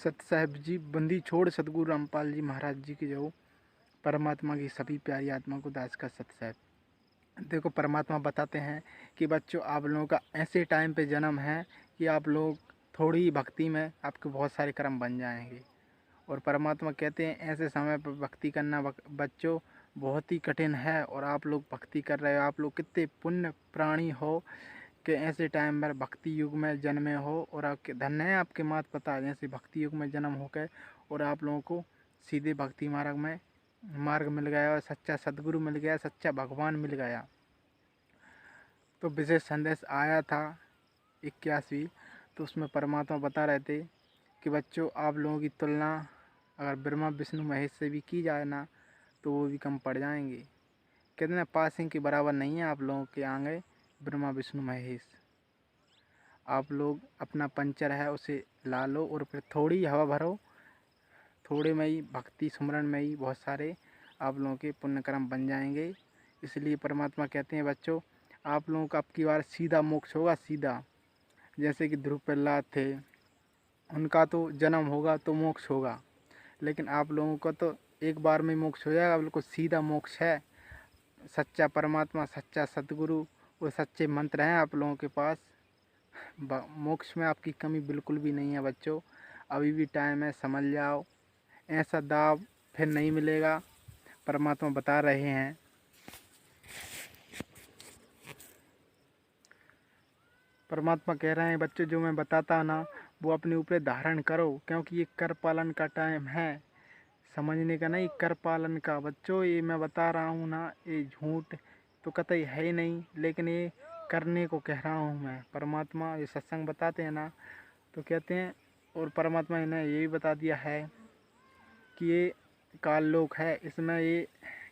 सत साहिब जी बंदी छोड़ सतगुरु रामपाल जी महाराज जी की जो परमात्मा की सभी प्यारी आत्मा को दास का सत साहिब। देखो परमात्मा बताते हैं कि बच्चों आप लोगों का ऐसे टाइम पे जन्म है कि आप लोग थोड़ी भक्ति में आपके बहुत सारे कर्म बन जाएंगे। और परमात्मा कहते हैं ऐसे समय पर भक्ति करना बच्चों बहुत ही कठिन है। और आप लोग भक्ति कर रहे हो, आप लोग कितने पुण्य प्राणी हो कि ऐसे टाइम पर भक्ति युग में जन्मे हो। और आपके धन्य है आपके माता पिता जैसे भक्ति युग में जन्म हो गए और आप लोगों को सीधे भक्ति मार्ग मिल गया और सच्चा सदगुरु मिल गया, सच्चा भगवान मिल गया। तो विशेष संदेश आया था 81, तो उसमें परमात्मा बता रहे थे कि बच्चों आप लोगों की तुलना अगर ब्रह्मा विष्णु महेश से भी की जाए ना तो वो भी कम पड़ जाएंगे। कहते हैं पासिंग के बराबर नहीं है आप लोगों के आगे ब्रह्मा विष्णु महेश। आप लोग अपना पंचर है उसे ला लो और फिर थोड़ी हवा भरो, थोड़े में ही भक्ति सुमरन में ही बहुत सारे आप लोगों के पुण्यकर्म बन जाएंगे। इसलिए परमात्मा कहते हैं बच्चों आप लोगों का अब की बार सीधा मोक्ष होगा, सीधा। जैसे कि ध्रुव प्रहलाद थे, उनका तो जन्म होगा तो मोक्ष होगा, लेकिन आप लोगों का तो एक बार में मोक्ष हो जाएगा, बिल्कुल सीधा मोक्ष है। सच्चा परमात्मा, सच्चा सतगुरु और सच्चे मंत्र हैं आप लोगों के पास। मोक्ष में आपकी कमी बिल्कुल भी नहीं है बच्चों, अभी भी टाइम है, समझ जाओ। ऐसा दाव फिर नहीं मिलेगा, परमात्मा बता रहे हैं। परमात्मा कह रहे हैं बच्चों जो मैं बताता ना वो अपने ऊपर धारण करो, क्योंकि ये कर पालन का टाइम है, समझने का नहीं, कर पालन का। बच्चों ये मैं बता रहा हूँ ना, ये झूठ तो कतई है ही नहीं, लेकिन ये करने को कह रहा हूँ मैं। परमात्मा ये सत्संग बताते हैं ना तो कहते हैं, और परमात्मा ने ये भी बता दिया है कि ये काल लोक है, इसमें ये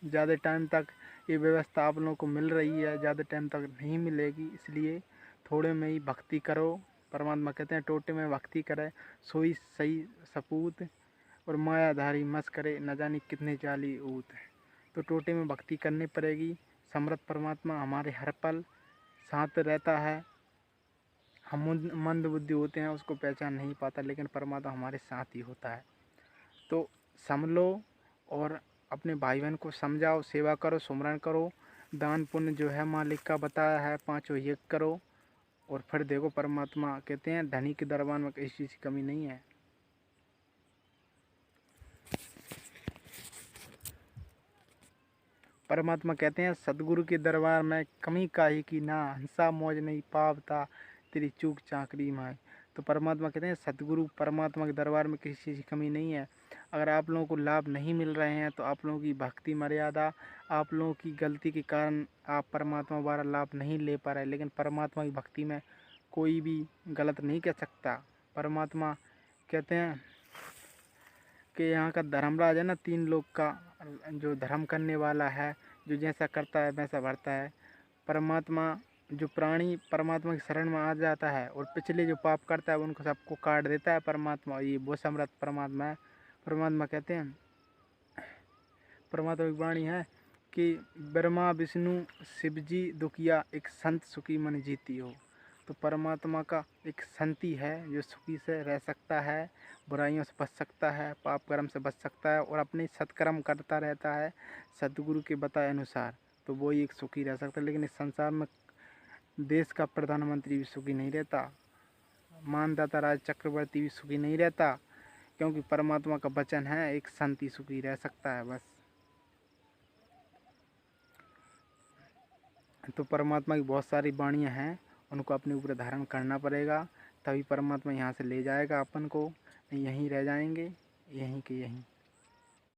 ज़्यादा टाइम तक ये व्यवस्था आप लोगों को मिल रही है, ज़्यादा टाइम तक नहीं मिलेगी। इसलिए थोड़े में ही भक्ति करो। परमात्मा कहते हैं टोटे में भक्ति करे सोई सही सपूत, और मायाधारी मस करे न जाने कितने चाली ऊत। तो टोटे में भक्ति करनी पड़ेगी। समर्थ परमात्मा हमारे हर पल साथ रहता है। हम मंद बुद्धि होते हैं, उसको पहचान नहीं पाता, लेकिन परमात्मा हमारे साथ ही होता है। तो समझ लो और अपने भाई बहन को समझाओ, सेवा करो, सुमरन करो, दान पुण्य जो है मालिक का बताया है पांचों यज्ञ करो। और फिर देखो परमात्मा कहते हैं धनी के दरबार में किसी चीज़ की कमी नहीं है। परमात्मा कहते हैं सदगुरु के दरबार में कमी काहे की ना, हंसा मौज नहीं पावता तेरी चूक चाकरी में। तो परमात्मा कहते हैं सदगुरु परमात्मा के दरबार में किसी चीज़ की कमी नहीं है। अगर आप लोगों को लाभ नहीं मिल रहे हैं तो आप लोगों की भक्ति मर्यादा, आप लोगों की गलती के कारण आप परमात्मा द्वारा लाभ नहीं ले पा रहे, लेकिन परमात्मा की भक्ति में कोई भी गलत नहीं कह सकता। परमात्मा कहते हैं कि यहाँ का धर्मराज है ना, 3 लोग का जो धर्म करने वाला है, जो जैसा करता है वैसा भरता है। परमात्मा जो प्राणी परमात्मा की शरण में आ जाता है और पिछले जो पाप करता है उनको सबको काट देता है परमात्मा। ये वो समर्थ परमात्मा है। परमात्मा कहते हैं, परमात्मा की वाणी है कि ब्रह्मा विष्णु शिव जी दुखिया एक संत सुखी मन जीती हो। तो परमात्मा का एक संती है जो सुखी से रह सकता है, बुराइयों से बच सकता है, पाप कर्म से बच सकता है और अपने सत्कर्म करता रहता है सदगुरु के बताए अनुसार, तो वो ही एक सुखी रह सकता है। लेकिन इस संसार में देश का प्रधानमंत्री भी सुखी नहीं रहता, मानदाता राज चक्रवर्ती भी सुखी नहीं रहता, क्योंकि परमात्मा का वचन है एक संत ही सुखी रह सकता है बस। तो परमात्मा की बहुत सारी वाणियाँ हैं, उनको अपने ऊपर धारण करना पड़ेगा, तभी परमात्मा यहाँ से ले जाएगा अपन को, यहीं रह जाएंगे यहीं के यहीं।